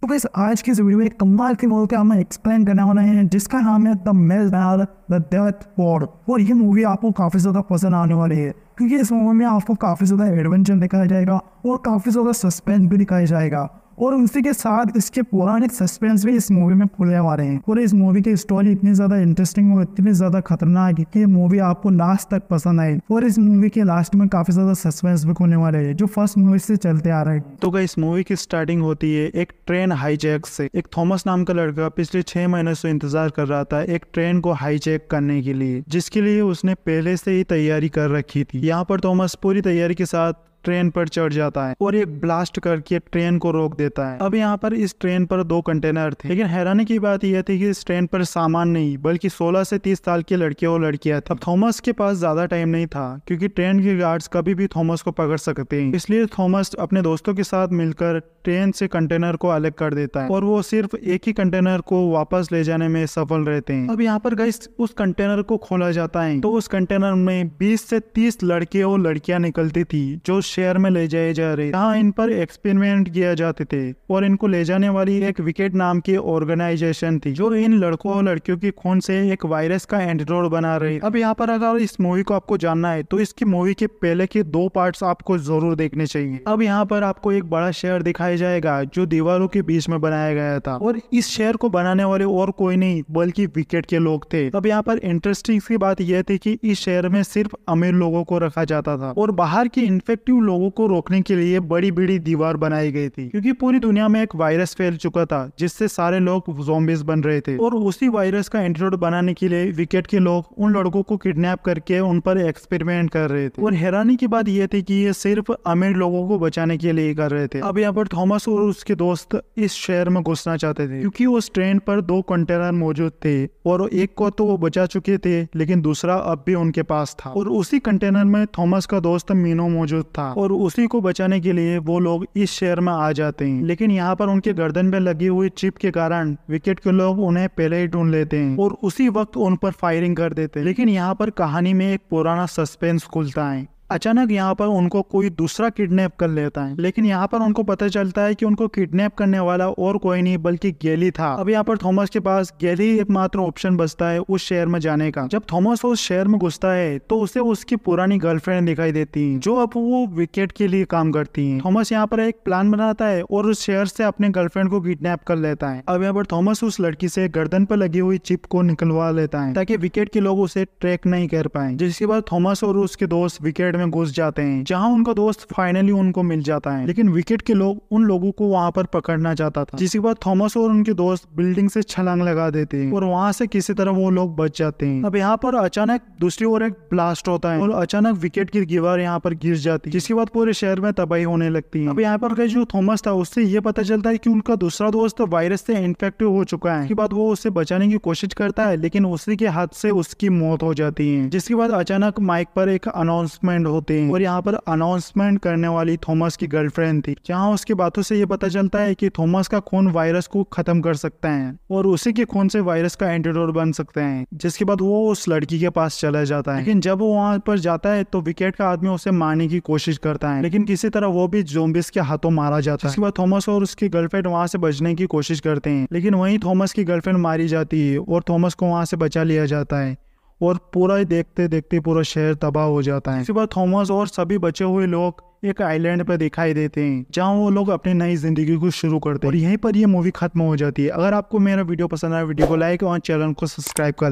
तो बस आज की इस वीडियो में एक कमाल की मूवी का हमें एक्सप्लेन करने वाले हैं जिसका नाम है द मेजमैर द डेथ वॉर्ड। और ये मूवी आपको काफ़ी ज़्यादा पसंद आने वाली है क्योंकि इस मूवी में आपको काफ़ी ज़्यादा एडवेंचर दिखाया जाएगा और काफ़ी ज़्यादा सस्पेंस भी दिखाया जाएगा और उसी के साथ इसके पुराने सस्पेंस भी इस मूवी में खुलने वाले हैं। और इस मूवी की स्टोरी इतनी ज़्यादा इंटरेस्टिंग और इतनी ज़्यादा खतरनाक है कि ये मूवी आपको लास्ट तक पसंद आए। और इस मूवी के लास्ट में काफ़ी ज़्यादा सस्पेंस भी खुलने वाले हैं जो फर्स्ट मूवी से चलते आ रहे हैं। तो इस मूवी की स्टार्टिंग होती है एक ट्रेन हाईजैक से। एक थॉमस नाम का लड़का पिछले 6 महीने से इंतजार कर रहा था एक ट्रेन को हाईजैक करने के लिए, जिसके लिए उसने पहले से ही तैयारी कर रखी थी। यहाँ पर थॉमस पूरी तैयारी के साथ ट्रेन पर चढ़ जाता है और एक ब्लास्ट करके ट्रेन को रोक देता है। अब यहाँ पर इस ट्रेन पर 2 कंटेनर थे, लेकिन हैरानी की बात यह थी कि इस ट्रेन पर सामान नहीं बल्कि 16 से 30 साल के लड़के और लड़कियां थी। अब थॉमस के पास ज्यादा टाइम नहीं था क्योंकि ट्रेन के गार्ड्स कभी भी थॉमस को पकड़ सकते हैं, इसलिए थॉमस अपने दोस्तों के साथ मिलकर ट्रेन से कंटेनर को अलग कर देता है और वो सिर्फ एक ही कंटेनर को वापस ले जाने में सफल रहते हैं। अब यहाँ पर गाइस उस कंटेनर को खोला जाता है तो उस कंटेनर में 20 से 30 लड़के और लड़कियां निकलती थी जो शहर में ले जाए जा रहे, जहाँ इन पर एक्सपेरिमेंट किया जाते थे। और इनको ले जाने वाली एक विकेट नाम की ऑर्गेनाइजेशन थी जो इन लड़कों और लड़कियों की खून से एक वायरस का एंटीडोट बना रही। अब यहाँ पर अगर इस मूवी को आपको जानना है तो इसकी मूवी के पहले के 2 पार्ट्स आपको जरूर देखने चाहिए। अब यहाँ पर आपको एक बड़ा शहर दिखाया जाएगा जो दीवारों के बीच में बनाया गया था और इस शहर को बनाने वाले और कोई नहीं बल्कि विकेट के लोग थे। अब यहाँ पर इंटरेस्टिंग सी बात यह थी कि इस शहर में सिर्फ अमीर लोगों को रखा जाता था और बाहर के इन्फेक्टिव लोगों को रोकने के लिए बड़ी बड़ी दीवार बनाई गई थी क्योंकि पूरी दुनिया में एक वायरस फैल चुका था जिससे सारे लोग ज़ॉम्बीज बन रहे थे। और उसी वायरस का एंटीडोट बनाने के लिए विकेट के लोग उन लड़कों को किडनैप करके उन पर एक्सपेरिमेंट कर रहे थे। और हैरानी की बात यह थी कि ये सिर्फ अमीर लोगों को बचाने के लिए कर रहे थे। अब यहाँ पर थॉमस और उसके दोस्त इस शहर में घुसना चाहते थे क्योंकि उस ट्रेन पर 2 कंटेनर मौजूद थे और एक को तो वो बचा चुके थे लेकिन दूसरा अब भी उनके पास था। और उसी कंटेनर में थॉमस का दोस्त मीनो मौजूद था और उसी को बचाने के लिए वो लोग इस शहर में आ जाते हैं। लेकिन यहाँ पर उनके गर्दन पे लगी हुई चिप के कारण विकेट के लोग उन्हें पहले ही ढूंढ लेते हैं और उसी वक्त उन पर फायरिंग कर देते हैं। लेकिन यहाँ पर कहानी में एक पुराना सस्पेंस खुलता है। अचानक यहाँ पर उनको कोई दूसरा किडनैप कर लेता है, लेकिन यहाँ पर उनको पता चलता है कि उनको किडनैप करने वाला और कोई नहीं बल्कि गैली था। अब यहाँ पर थॉमस के पास गैली एकमात्र ऑप्शन बचता है उस शहर में जाने का। जब थॉमस उस शहर में घुसता है तो उसे उसकी पुरानी गर्लफ्रेंड दिखाई देती है जो अब वो विकेट के लिए काम करती है। थॉमस यहाँ पर एक प्लान बनाता है और उस शहर से अपने गर्लफ्रेंड को किडनैप कर लेता है। अब यहाँ पर थॉमस उस लड़की से गर्दन पर लगी हुई चिप को निकलवा लेता है ताकि विकेट के लोग उसे ट्रैक नहीं कर पाए। जिसके बाद थॉमस और उसके दोस्त विकेट में घुस जाते हैं जहां उनका दोस्त फाइनली उनको मिल जाता है। लेकिन विकेट के लोग उन लोगों को वहां पर पकड़ना चाहता था, जिसके बाद थॉमस और उनके दोस्त बिल्डिंग से छलांग लगा देते हैं और वहां से किसी तरह वो लोग बच जाते हैं। अब यहाँ पर अचानक दूसरी ओर एक ब्लास्ट होता है और अचानक विकेट की दीवार यहाँ पर गिर जाती है, जिसके बाद पूरे शहर में तबाही होने लगती है। अब यहाँ पर जो थॉमस था उससे ये पता चलता है कि उनका दूसरा दोस्त वायरस से इन्फेक्टिव हो चुका है। इसके बाद वो उसे बचाने की कोशिश करता है लेकिन उसी के हाथ से उसकी मौत हो जाती है। जिसके बाद अचानक माइक पर एक अनाउंसमेंट होते हैं और यहाँ पर अनाउंसमेंट करने वाली थॉमस की गर्लफ्रेंड थी, जहां उसकी बातों से ये पता चलता है कि थॉमस का खून वायरस को खत्म कर सकता है और उसी के खून से वायरस का एंटीडोट बन सकते हैं। जिसके बाद वो उस लड़की के पास चला जाता है, लेकिन जब वो वहां पर जाता है तो विकेट का आदमी उसे मारने की कोशिश करता है, लेकिन किसी तरह वो भी ज़ॉम्बीज के हाथों मारा जाता है। इसके बाद थॉमस और उसकी गर्लफ्रेंड वहां से बचने की कोशिश करते हैं, लेकिन वहीं थॉमस की गर्लफ्रेंड मारी जाती है और थॉमस को वहां से बचा लिया जाता है और पूरा देखते देखते पूरा शहर तबाह हो जाता है। इसके बाद थॉमस और सभी बचे हुए लोग एक आइलैंड पर दिखाई देते हैं जहां वो लोग अपनी नई जिंदगी को शुरू करते हैं और यहीं पर ये मूवी खत्म हो जाती है। अगर आपको मेरा वीडियो पसंद आया वीडियो को लाइक और चैनल को सब्सक्राइब कर